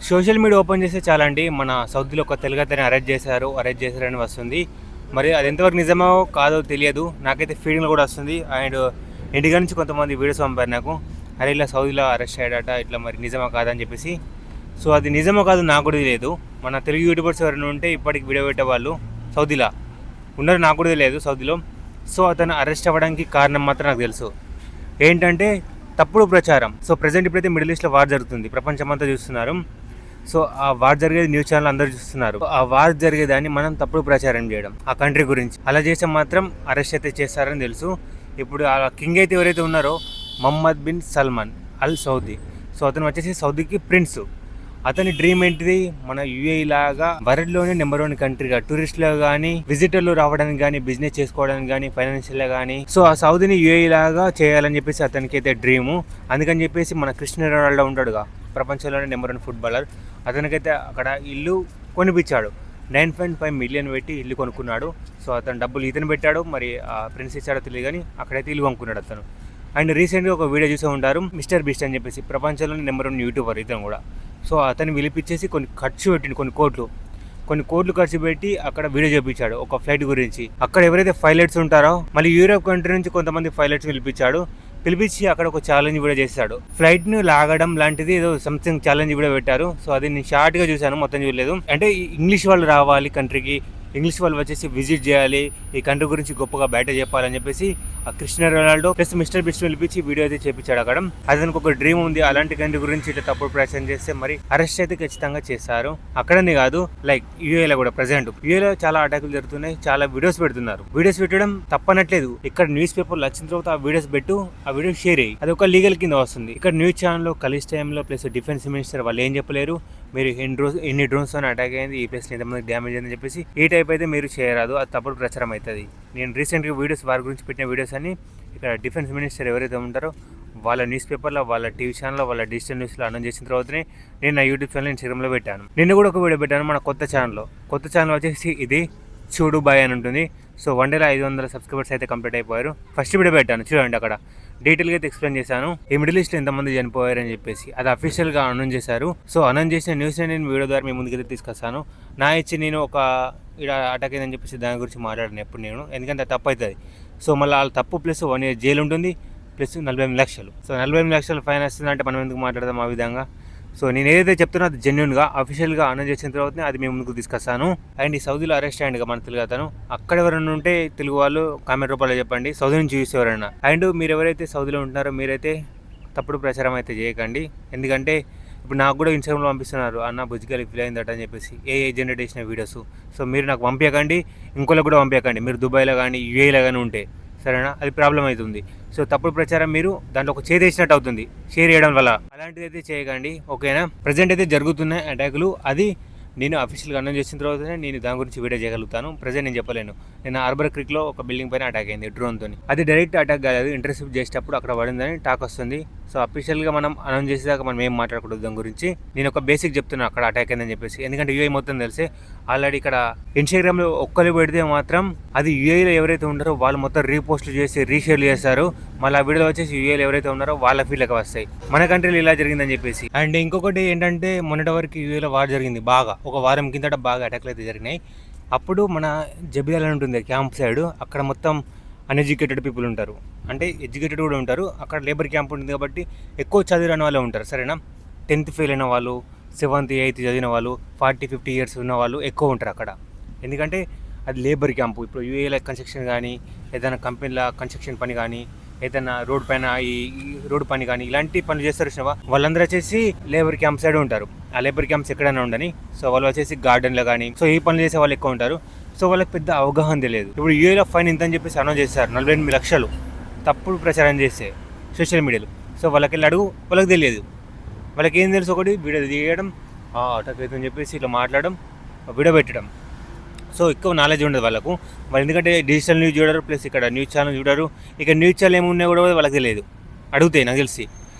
Social media open చేస్తే చాలా అండి మన సౌదీలో ఒక తెలుగు అతన్ని అరెస్ట్ చేశారని వస్తుంది. మరి అది ఎంతవరకు నిజమో కాదో తెలియదు. నాకైతే ఫీలింగ్ కూడా వస్తుంది. అండ్ ఇండియా నుంచి కొంతమంది వీడియోస్ పంపారు నాకు, అరే ఇలా సౌదీలో అరెస్ట్ అయ్యాడట, ఇట్లా మరి నిజమా కాదని చెప్పేసి. సో అది నిజమో కాదు నాకు కూడా తెలియదు. మన తెలుగు యూట్యూబర్స్ ఎవరైనా ఉంటే ఇప్పటికి వీడియో పెట్టేవాళ్ళు సౌదీలో ఉన్నారు, నాకు కూడా తెలియదు సౌదీలో. సో అతను అరెస్ట్ అవ్వడానికి కారణం మాత్రం నాకు తెలుసు ఏంటంటే తప్పుడు ప్రచారం. సో ప్రజెంట్ ఇప్పుడైతే మిడిల్ ఈస్ట్లో వార్ జరుగుతుంది, ప్రపంచమంతా చూస్తున్నారు. సో ఆ వార్ జరిగేది న్యూస్ ఛానల్ అందరూ చూస్తున్నారు. ఆ వార్ జరిగేదాన్ని మనం తప్పుడు ప్రచారం చేయడం ఆ కంట్రీ గురించి, అలా చేస్తే మాత్రం అరెస్ట్ అయితే చేస్తారని తెలుసు. ఇప్పుడు ఆ కింగ్ అయితే ఎవరైతే ఉన్నారో మహమ్మద్ బిన్ సల్మాన్ అల్ సౌదీ, సో అతను వచ్చేసి సౌదీకి ప్రిన్స్. అతని డ్రీమ్ ఏంటిది, మన యూఏఈ లాగా వరల్డ్లోనే నెంబర్ 1 కంట్రీగా టూరిస్టులు కానీ విజిటర్లు రావడానికి కానీ బిజినెస్ చేసుకోవడానికి కానీ ఫైనాన్షియల్గా కానీ, సో ఆ సౌదీని యూఏఈ లాగా చేయాలని చెప్పేసి అతనికి అయితే డ్రీము. అందుకని చెప్పేసి మన క్రిస్టియానో రొనాల్డో ఉంటాడుగా, ప్రపంచంలోనే నెంబర్ 1 ఫుట్బాలర్, అతనికైతే అక్కడ ఇల్లు కొనిపించాడు. 9.5 మిలియన్ పెట్టి ఇల్లు కొనుక్కున్నాడు. సో అతను డబ్బులు ఇతను పెట్టాడు, మరి ఆ ప్రిన్స్ ఇచ్చాడో తెలియదు కానీ అక్కడైతే ఇల్లు కొనుక్కున్నాడు అతను. అండ్ రీసెంట్గా ఒక వీడియో చూసే ఉంటారు, మిస్టర్ బీస్ట్ అని చెప్పేసి, ప్రపంచంలోనే నెంబర్ 1 యూట్యూబర్ ఇతను కూడా. సో అతన్ని పిలిపించేసి కొన్ని ఖర్చు పెట్టిండు, కొన్ని కోట్లు ఖర్చు పెట్టి అక్కడ వీడియో చూపించాడు ఒక ఫ్లైట్ గురించి. అక్కడ ఎవరైతే పైలట్స్ ఉంటారో, మళ్ళీ యూరోప్ కంట్రీ నుంచి కొంతమంది పైలట్స్ పిలిపించి అక్కడ ఒక ఛాలెంజ్ వీడియో చేశాడు. ఫ్లైట్ను లాగడం లాంటిది ఏదో సంథింగ్ ఛాలెంజ్ వీడియో పెట్టారు. సో అది నేను షార్ట్గా చూశాను, మొత్తం చూడలేదు. అంటే ఇంగ్లీష్ వాళ్ళు రావాలి కంట్రీకి, ఇంగ్లీష్ వాళ్ళు వచ్చేసి విజిట్ చేయాలి, ఈ కంట్రీ గురించి గొప్పగా బయట చెప్పాలని చెప్పేసి ఆ Cristiano Ronaldo plus mister beast పిలిపించి వీడియో అయితే చేపించాడు. అక్కడ అతనికి ఒక డ్రీమ్ ఉంది, అలాంటి కంట్రీ గురించి ఇట్లా తప్పుడు ప్రచారం చేస్తే మరి అరెస్ట్ అయితే ఖచ్చితంగా చేస్తారు. అక్కడనే కాదు, లైక్ యూఏలో కూడా ప్రజెంట్ యూఏలో చాలా అటాకులు జరుగుతున్నాయి, చాలా వీడియోస్ పెడుతున్నారు. వీడియోస్ పెట్టడం తప్పనట్లేదు. ఇక్కడ న్యూస్ పేపర్లు వచ్చిన తర్వాత ఆ వీడియోస్ పెట్టు, ఆ వీడియో షేర్ అయ్యి, అది ఒక లీగల్ కింద వస్తుంది. ఇక్కడ న్యూస్ ఛానల్లో కలిసి టైంలో ప్లస్ డిఫెన్స్ మినిస్టర్ వాళ్ళు ఏం చెప్పలేరు, మీరు ఎన్ని డ్రోన్స్ తో అటాక్ అయింది, ఈ ప్లేస్ ఎంతమందికి డ్యామేజ్ అయిందని చెప్పేసి ఈ టైప్ అయితే మీరు చేయరాదు, అది తప్పుడు ప్రచారం అవుతుంది. నేను రీసెంట్గా వీడియోస్ వారి గురించి పెట్టిన వీడియోస్ అన్ని ఇక్కడ డిఫెన్స్ మినిస్టర్ ఎవరైతే ఉంటారో వాళ్ళ న్యూస్ పేపర్లో, వాళ్ళ టీవీ ఛానల్లో, వాళ్ళ డిజిటల్ న్యూస్లో అనౌన్స్ చేసిన తర్వాతనే నేను నా యూట్యూబ్ ఛానల్ ఇన్స్టాగ్రామ్లో పెట్టాను. నిన్న కూడా ఒక వీడియో పెట్టాను మన కొత్త ఛానల్ వచ్చేసి ఇది చూడు బాయ్ అని ఉంటుంది. సో 1 డేలో 500 సబ్స్క్రైబర్స్ అయితే కంప్లీట్ అయిపోయారు. ఫస్ట్ వీడియో పెట్టాను చూడండి, అక్కడ డీటెయిల్గా అయితే ఎక్స్ప్లెయిన్ చేశాను ఈ మిడిల్ ఈస్ట్లో ఎంతమంది చనిపోయారని చెప్పేసి. అది అఫీషియల్గా అనౌన్స్ చేశారు. సో అనౌన్స్ చేసిన న్యూస్ని నేను వీడియో ద్వారా మీ ముందుకైతే తీసుకొస్తాను. నా ఇచ్చి నేను ఒక ఇలా అటాక్ అయిందని చెప్పేసి దాని గురించి మాట్లాడాను ఎప్పుడు నేను, ఎందుకంటే అది తప్పు అవుతుంది. సో మళ్ళీ వాళ్ళ తప్పు ప్లస్ 1 year జైలు ఉంటుంది, ప్లస్ 48 లక్షలు. సో 48 లక్షలు ఫైన్ వస్తుంది అంటే మనం ఎందుకు మాట్లాడదాం ఆ విధంగా. సో నేను ఏదైతే చెప్తున్నా అది జెన్యున్గా అఫీషియల్గా అనౌన్స్ చేసిన తర్వాతనే అది మేము ముందుకు తీసుకొస్తాను. అండ్ ఈ సౌదీలో అరెస్ట్ అయ్యిందిగా మన తెలుగు అతను, అక్కడ ఎవరైనా ఉంటే తెలుగు వాళ్ళు కామెంట్ రూపాయలు చెప్పండి, సౌదీ నుంచి చూసి ఎవరైనా. అండ్ మీరు ఎవరైతే సౌదీలో ఉంటున్నారో మీరైతే తప్పుడు ప్రచారం అయితే చేయకండి, ఎందుకంటే ఇప్పుడు నాకు కూడా ఇన్స్టాగ్రామ్లో పంపిస్తున్నారు, అన్న బుజ్జిగా ఫీల్ అయిందట అని చెప్పేసి ఏ జనరేట్ చేసిన వీడియోస్. సో మీరు నాకు పంపించకండి, ఇంకోళ్ళకి కూడా పంపించకండి. మీరు దుబాయ్లో కానీ యూఏలో కానీ ఉంటే సరేనా, అది ప్రాబ్లం అవుతుంది. సో తప్పుడు ప్రచారం మీరు దాంట్లో ఒక చేతి వేసినట్టు అవుతుంది షేర్ చేయడం వల్ల, అలాంటిది అయితే చేయకండి, ఓకేనా. ప్రజెంట్ అయితే జరుగుతున్నాయి అటాకులు, అది నేను అఫీషియల్గా అనౌన్స్ చేసిన తర్వాతనే నేను దాని గురించి వీడియో చేయగలుగుతాను. ప్రజెంట్ నేను చెప్పలేను. నేను హార్బర్ క్రిక్లో ఒక బిల్డింగ్ పైన అటాక్ అయింది డ్రోన్తో, అది డైరెక్ట్ అటాక్ కాదు, ఇంటర్సెప్ట్ చేసేటప్పుడు అక్కడ పడిందని టాక్ వస్తుంది. సో అఫీషియల్గా మనం అనౌన్స్ చేసేదాకా మనం ఏం మాట్లాడకూడదు దాని గురించి. నేను ఒక బేసిక్ చెప్తున్నాను అక్కడ అటాక్ అయిందని చెప్పేసి, ఎందుకంటే యూఏ మొత్తం తెలిసే. ఆల్రెడీ ఇక్కడ ఇన్స్టాగ్రామ్లో ఒక్కరు పెడితే మాత్రం అది యూఏలో ఎవరైతే ఉన్నారో వాళ్ళు మొత్తం రీపోస్ట్లు చేసి రీషేర్లు చేస్తారు. మళ్ళీ ఆ వీడియోలో వచ్చేసి యూఏలో ఎవరైతే ఉన్నారో వాళ్ళ ఫీల్డ్కి వస్తాయి, మన కంట్రీలో ఇలా జరిగిందని చెప్పేసి. అండ్ ఇంకొకటి ఏంటంటే మొన్నటి వరకు యూఏలో వార్ జరిగింది బాగా, ఒక వారం కిందట బాగా అటాక్లు అయితే జరిగినాయి. అప్పుడు మన జబియాల్ ఉంటుంది క్యాంప్ సైడ్, అక్కడ మొత్తం అన్ఎడ్యుకేటెడ్ పీపుల్ ఉంటారు, అంటే ఎడ్యుకేటెడ్ కూడా ఉంటారు. అక్కడ లేబర్ క్యాంప్ ఉంటుంది కాబట్టి ఎక్కువ చదివిన వాళ్ళే ఉంటారు సరేనా. 10th ఫెయిల్ అయిన వాళ్ళు, 7th 8th చదివిన వాళ్ళు, 40-50 years ఉన్న వాళ్ళు ఎక్కువ ఉంటారు అక్కడ, ఎందుకంటే అది లేబర్ క్యాంపు. ఇప్పుడు యూఏలో కన్స్ట్రక్షన్ కానీ, ఏదైనా కంపెనీల కన్స్ట్రక్షన్ పని కానీ, ఏదైనా రోడ్ పైన ఈ రోడ్డు పని కానీ ఇలాంటి పనులు చేస్తారు చూసినావా, వాళ్ళందరూ వచ్చేసి లేబర్ క్యాంప్ సైడ్ ఉంటారు. ఆ లేబర్ క్యాంప్స్ ఎక్కడైనా ఉండని, సో వాళ్ళు వచ్చేసి గార్డెన్లో కానీ, సో ఈ పనులు చేసే వాళ్ళు ఎక్కువ ఉంటారు. సో వాళ్ళకి పెద్ద అవగాహన తెలియదు. ఇప్పుడు యూఏలో ఫైన్ ఇంత అని చెప్పేసి అనౌన్స్ చేస్తారు, 48 లక్షలు తప్పుడు ప్రచారం చేస్తే సోషల్ మీడియాలో. సో వాళ్ళకి వెళ్ళి అడుగు, వాళ్ళకి తెలియదు. వాళ్ళకి ఏం తెలుసు, ఒకటి వీడియో తీయడం, అటాక్ అవుతుందని చెప్పేసి ఇట్లా మాట్లాడడం, వీడియో పెట్టడం. సో ఎక్కువ నాలెడ్జ్ ఉండదు వాళ్ళకు. వాళ్ళు ఎందుకంటే డిజిటల్ న్యూస్ చూడరు, ప్లస్ ఇక్కడ న్యూస్ ఛానల్ చూడరు. ఇక న్యూస్ ఛానల్ ఏమున్నాయి కూడా వాళ్ళకి తెలియదు, అడుగుతాయి నాకు తెలిసి.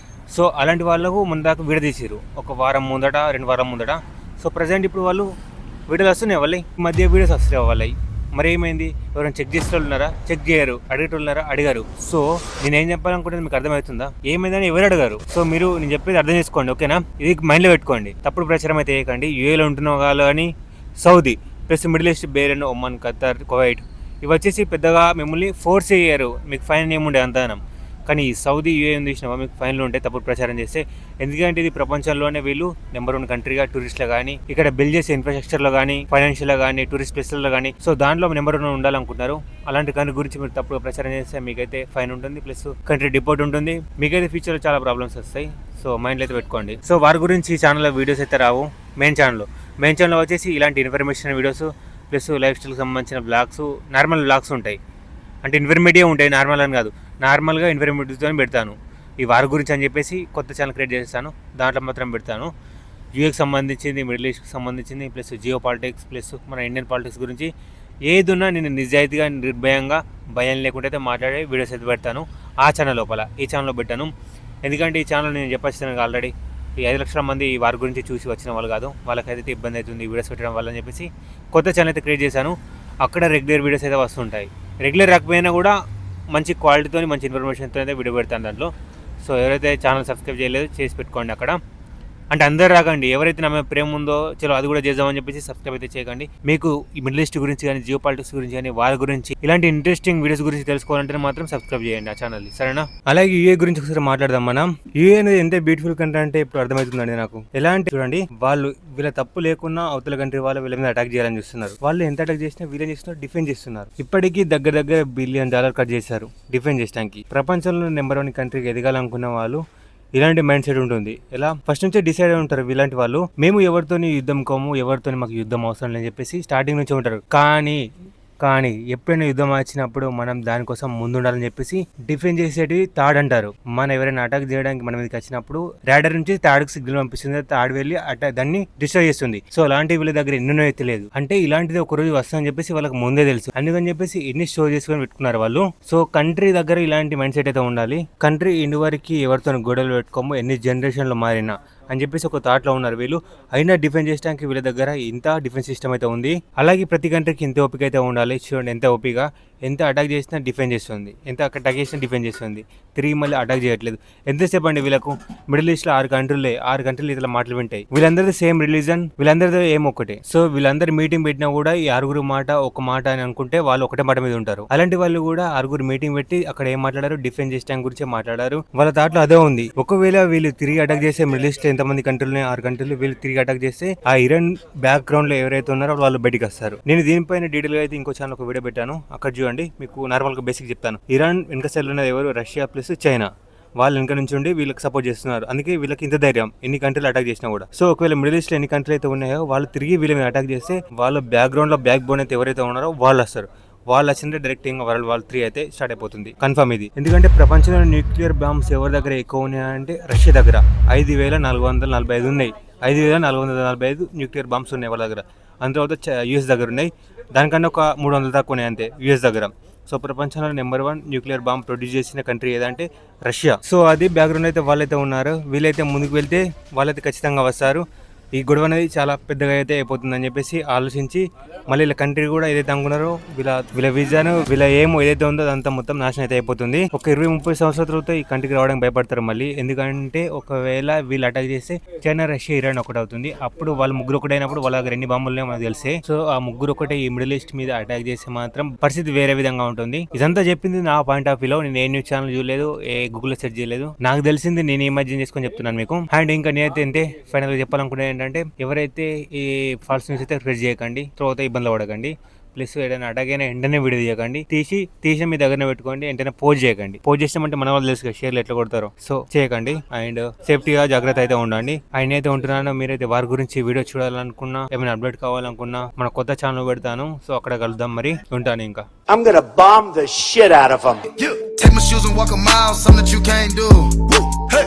సో అలాంటి వాళ్ళకు ముందు దాకా వీడియో తీసారు, ఒక వారం ముందట 2 వారం ముందట. సో ప్రజెంట్ ఇప్పుడు వాళ్ళు వీడియోలు వస్తున్నాయి వాళ్ళవి, మధ్య వీడియోస్ వస్తాయి వాళ్ళవి, మరి ఏమైంది? ఎవరైనా చెక్ చేసేవాళ్ళున్నారా? చెక్ చేయరు. అడిగేటోళ్ళున్నారా? అడిగారు. సో నేనేం చెప్పాలనుకుంటే మీకు అర్థమవుతుందా? ఏమైందని ఎవరు అడగారు. సో మీరు నేను చెప్పేది అర్థం చేసుకోండి, ఓకేనా? ఇది మైండ్లో పెట్టుకోండి. తప్పుడు ప్రచారం అయితే చేయకండి. యూఏలో ఉంటున్న వాళ్ళు కానీ Saudi plus middle east, బేరెన్, Oman, Qatar, Kuwait ఇవి వచ్చేసి పెద్దగా మిమ్మల్ని ఫోర్స్ చేయరు. మీకు ఫైన్ ఏముండే అంతనం. కానీ ఈ సౌదీ యూఏ ఉంది చూసినావా, మీకు ఫైన్లు ఉంటాయి తప్పుడు ప్రచారం చేస్తే. ఎందుకంటే ఇది ప్రపంచంలోనే వీళ్ళు నెంబర్ 1 కంట్రీగా టూరిస్ట్లో కానీ, ఇక్కడ బిల్డ్ చేసే ఇన్ఫ్రాస్ట్రక్చర్లో కానీ, ఫైనాన్షియల్లో కానీ, టూరిస్ట్ ప్లేస్లలో కానీ, సో దాంట్లో నెంబర్ 1 ఉండాలనుకుంటున్నారు. అలాంటి కంట్రీ గురించి మీరు తప్పుడు ప్రచారం చేస్తే మీకైతే ఫైన్ ఉంటుంది, ప్లస్ కంట్రీ డిపోర్ట్ ఉంటుంది. మీకైతే ఫ్యూచర్లో చాలా ప్రాబ్లమ్స్ వస్తాయి. సో మైండ్లో అయితే పెట్టుకోండి. సో వారి గురించి ఈ ఛానల్లో వీడియోస్ అయితే రావు. మెయిన్ ఛానల్లో వచ్చేసి ఇలాంటి ఇన్ఫర్మేషన్ వీడియోస్ ప్లస్ లైఫ్ స్టైల్కి సంబంధించిన బ్లాగ్స్, నార్మల్ బ్లాగ్స్ ఉంటాయి. అంటే ఇన్ఫర్మేటివ్ ఉంటాయి, నార్మల్ అని కాదు. నార్మల్గా ఇన్ఫర్మేటివ్తో పెడతాను. ఈ వారి గురించి అని చెప్పేసి కొత్త ఛానల్ క్రియేట్ చేస్తాను, దాంట్లో మాత్రం పెడతాను. యూఏకి సంబంధించింది, మిడిల్ ఈస్ట్కి సంబంధించింది, ప్లస్ జియో పాలిటిక్స్, ప్లస్ మన ఇండియన్ పాలిటిక్స్ గురించి ఏదున్నా నేను నిజాయితీగా, నిర్భయంగా, భయం లేకుండా అయితే మాట్లాడే వీడియోస్ అయితే పెడతాను ఆ ఛానల్ లోపల. ఈ ఛానల్లో పెట్టాను. ఎందుకంటే ఈ ఛానల్ నేను చెప్పొచ్చాను ఆల్రెడీ, ఈ 5 లక్షల మంది వారి గురించి చూసి వచ్చిన వాళ్ళు కాదు, వాళ్ళకైతే ఇబ్బంది అవుతుంది వీడియోస్ పెట్టడం వల్ల అని చెప్పేసి కొత్త ఛానల్ అయితే క్రియేట్ చేశాను. అక్కడ రెగ్యులర్ వీడియోస్ అయితే వస్తుంటాయి. రెగ్యులర్ రాకపోయినా కూడా మంచి క్వాలిటీతో, మంచి ఇన్ఫర్మేషన్తో అయితే వీడియో పెడతాను దాంట్లో. సో ఎవరైతే ఛానల్ సబ్స్క్రైబ్ చేయలేదు చేసి పెట్టుకోండి అక్కడ. అంటే అందరు రాకండి, ఎవరైతే నా మీద ప్రేమ ఉందో చలో అది కూడా చేద్దామని చెప్పేసి సబ్స్క్రైబ్ అయితే చేయకండి. మీకు ఈ మిడిల్ ఈస్ట్ గురించి కానీ, జియో పాలిటిక్స్ గురించి కానీ, వారి గురించి ఇలాంటి ఇంట్రెస్టింగ్ వీడియోస్ గురించి తెలుసుకోవాలంటే మాత్రం సబ్స్క్రైబ్ చేయండి ఆ ఛానల్ని, సరేనా? అలాగే యూఏ గురించి ఒకసారి మాట్లాడదాం మనం. యూఏ అనేది ఎంత బ్యూటిఫుల్ కంట్రీ అంటే ఇప్పుడు అర్థమవుతుందండి నాకు. ఎలా అంటే చూడండి, వాళ్ళు వీళ్ళ తప్పు లేకున్నా అవతల కంట్రీ వాళ్ళు వీళ్ళ మీద అటాక్ చేయాలని చూస్తున్నారు. వాళ్ళు ఎంత అటాక్ చేసినా వీళ్ళని చేస్తున్నారు, డిఫెండ్ చేస్తున్నారు. ఇప్పటికీ దగ్గర $1 బిలియన్ కట్ చేశారు డిఫెండ్ చేయడానికి. ప్రపంచంలో నెంబర్ 1 కంట్రీకి ఎదగాలనుకున్న వాళ్ళు ఇలాంటి మైండ్ సెట్ ఉంటుంది. ఎలా ఫస్ట్ నుంచే డిసైడ్ అయి ఉంటారు ఇలాంటి వాళ్ళు, మేము ఎవరితోని యుద్ధం కోము, ఎవరితోని మాకు యుద్ధం అవసరం లేని చెప్పేసి స్టార్టింగ్ నుంచి ఉంటారు. కానీ ఎప్పుడైనా యుద్ధం వచ్చినప్పుడు మనం దానికోసం ముందుండాలని చెప్పేసి డిఫెండ్ చేసేటివి థర్డ్ అంటారు. మనం ఎవరైనా అటాక్ చేయడానికి మన మీదకి వచ్చినప్పుడు రాడర్ నుంచి థర్డ్కి సిగ్నల్ పంపిస్తుంది, థర్డ్ వెళ్ళి దాన్ని డిస్ట్రాయ్ చేస్తుంది. సో అలాంటి వీళ్ళ దగ్గర ఎన్నో తెలియదు. అంటే ఇలాంటిది ఒక రోజు వస్తుందని చెప్పేసి వాళ్ళకి ముందే తెలుసు. అందుకని చెప్పేసి ఎన్ని స్టోర్ చేసుకొని పెట్టుకున్నారు వాళ్ళు. సో కంట్రీ దగ్గర ఇలాంటి మైండ్ సెట్ అయితే ఉండాలి. కంట్రీ ఇండి వరకు ఎవరితో గొడవలు పెట్టుకోము, ఎన్ని జనరేషన్లు మారినా అని చెప్పేసి ఒక థాట్లో ఉన్నారు వీళ్ళు. అయినా డిఫెండ్ చేయడానికి వీళ్ళ దగ్గర ఇంత డిఫెన్స్ సిస్టమ్ అయితే ఉంది. అలాగే ప్రతి కంట్రీకి ఇంత ఓపిక అయితే ఉండాలి. చూడండి ఎంత ఓపిక, ఎంత అటాక్ చేసినా డిఫెండ్ చేస్తుంది, ఎంత అటాక్ చేసినా డిఫెండ్ చేస్తుంది, తిరిగి మళ్ళీ అటాక్ చేయట్లేదు. ఎంతసేపు అండి వీళ్ళకు? మిడిల్ ఈస్ట్లో 6 కంట్రీలు ఇట్లా మాటలు వింటాయి. వీళ్ళందరిది సేమ్ రిలీజన్, వీళ్ళందరిది ఏం ఒకటే. సో వీళ్ళందరూ మీటింగ్ పెట్టినా కూడా ఈ 6 మాట ఒక మాట అని అనుకుంటే వాళ్ళు ఒకటే మాట మీద ఉంటారు. అలాంటి వాళ్ళు కూడా 6 మీటింగ్ పెట్టి అక్కడ ఏం మాట్లాడారు? డిఫెండ్ చేయడం గురించి మాట్లాడారు. వాళ్ళ థాట్లో అదే ఉంది. ఒకవేళ వీళ్ళు తిరిగి అటాక్ చేస్తే మిడిల్ ఈస్ట్ ఎంతమంది కంట్రీలు 6 కంట్రీలు వీళ్ళు తిరిగి అటాక్ చేస్తే ఆ ఇరాన్ బ్యాక్గ్రౌండ్ లో ఎవరైతే ఉన్నారో వాళ్ళు బయటికి వస్తారు. నేను దీనిపైన డీటెయిల్ గా అయితే ఇంకో ఛానల్ ఒక వీడియో పెట్టాను, అక్కడ చూడండి. మీకు నార్మల్ గా బేసిక్ చెప్తాను. ఇరాన్ వెనక సైడ్ ఉన్నది ఎవరు? Russia plus China. వాళ్ళు వెనక నుంచి ఉండి వీళ్ళకి సపోర్ట్ చేస్తున్నారు. అందుకే వీళ్ళకి ఇంత ధైర్యం ఎన్ని కంట్రీలు అటాక్ చేసినా కూడా. సో ఒకవేళ మిడిల్ ఈస్ట్ లో ఎన్ని కంట్రీలు అయితే ఉన్నాయో వాళ్ళు తిరిగి వీళ్ళ మీద అటాక్ చేస్తే వాళ్ళ బ్యాక్గ్రౌండ్ లో బ్యాక్ బోన్ అయితే ఎవరైతే ఉన్నారో వాళ్ళు వస్తారు. వాళ్ళు వచ్చింటే డైరెక్ట్ ఇంకా వాళ్ళు 3 అయితే స్టార్ట్ అయిపోతుంది కన్ఫర్మ్ ఇది. ఎందుకంటే ప్రపంచంలో న్యూక్లియర్ బాంబ్స్ ఎవరి దగ్గర ఎక్కువ ఉన్నాయంటే రష్యా దగ్గర 5445 ఉన్నాయి. 5445 న్యూక్లియర్ బాంబ్స్ ఉన్నాయి వాళ్ళ దగ్గర. అంత తర్వాత యూఎస్ దగ్గర ఉన్నాయి, దానికన్నా ఒక 300 తక్కువ ఉన్నాయి అంతే యూఎస్ దగ్గర. సో ప్రపంచంలో నెంబర్ 1 న్యూక్లియర్ బాంబ్ ప్రొడ్యూస్ చేసిన కంట్రీ ఏదంటే రష్యా. సో అది బ్యాక్గ్రౌండ్ అయితే వాళ్ళైతే ఉన్నారు. వీళ్ళైతే ముందుకు వెళ్తే వాళ్ళైతే ఖచ్చితంగా వస్తారు. ఈ గొడవ అనేది చాలా పెద్దగా అయితే అయిపోతుందని చెప్పేసి ఆలోచించి మళ్ళీ వీళ్ళ కంట్రీ కూడా ఏదైతే అనుకున్నారో వీళ్ళ విజన్, వీళ్ళ ఏమో ఏదైతే ఉందో అదంతా మొత్తం నాశనం అయితే అయిపోతుంది. ఒక 20-30 సంవత్సరాల తర్వాత ఈ కంట్రీకి రావడానికి భయపడతారు మళ్ళీ. ఎందుకంటే ఒకవేళ వీళ్ళు అటాక్ చేస్తే చైనా, రష్యా, ఇరాన్ ఒకటి అవుతుంది. అప్పుడు వాళ్ళు ముగ్గురు ఒకటైనప్పుడు వాళ్ళ దగ్గర ఎన్ని బాంబులు మనకు తెలిసే. సో ఆ ముగ్గురు ఒకటే ఈ మిడిల్ ఈస్ట్ మీద అటాక్ చేస్తే మాత్రం పరిస్థితి వేరే విధంగా ఉంటుంది. ఇదంతా చెప్పింది నా పాయింట్ ఆఫ్ వ్యూలో. నేను ఏ న్యూస్ ఛానల్ చూడలేదు, ఏ గూగుల్లో సెర్చ్ చేయలేదు, నాకు తెలిసింది నేను ఇమాజిన్ చేసుకొని చెప్తున్నాను మీకు. అండ్ ఇంకా నేనైతే ఫైనల్ గా చెప్పాలనుకునే ఏంటంటే ఎవరైతే ఈ ఫాల్స్ న్యూస్ అయితే స్ప్రెడ్ చేయకండి, తర్వాత ఇబ్బందులు పడకండి. ప్లస్ ఏదైనా అటాక్ అయినా వెంటనే వీడియో చేయకండి, తీసి మీ దగ్గర పెట్టుకోండి. వెంటనే పోస్ట్ చేయకండి. పోస్ట్ చేసామంటే మన వాళ్ళు తెలుసు షేర్లు ఎట్లా కొడతారో. సో చేయకండి అండ్ సేఫ్టీగా జాగ్రత్త అయితే ఉండండి. ఆయన అయితే ఉంటున్నాను. మీరైతే వారి గురించి వీడియో చూడాలనుకున్నా, ఏమైనా అప్డేట్ కావాలనుకున్నా మన కొత్త ఛానల్ పెడతాను. సో అక్కడ కలుద్దాం. మరి ఉంటాను ఇంకా. I'm gonna bomb the shit out of them. Take my shoes and walk a mile, something that you can't do. Woo. Hey.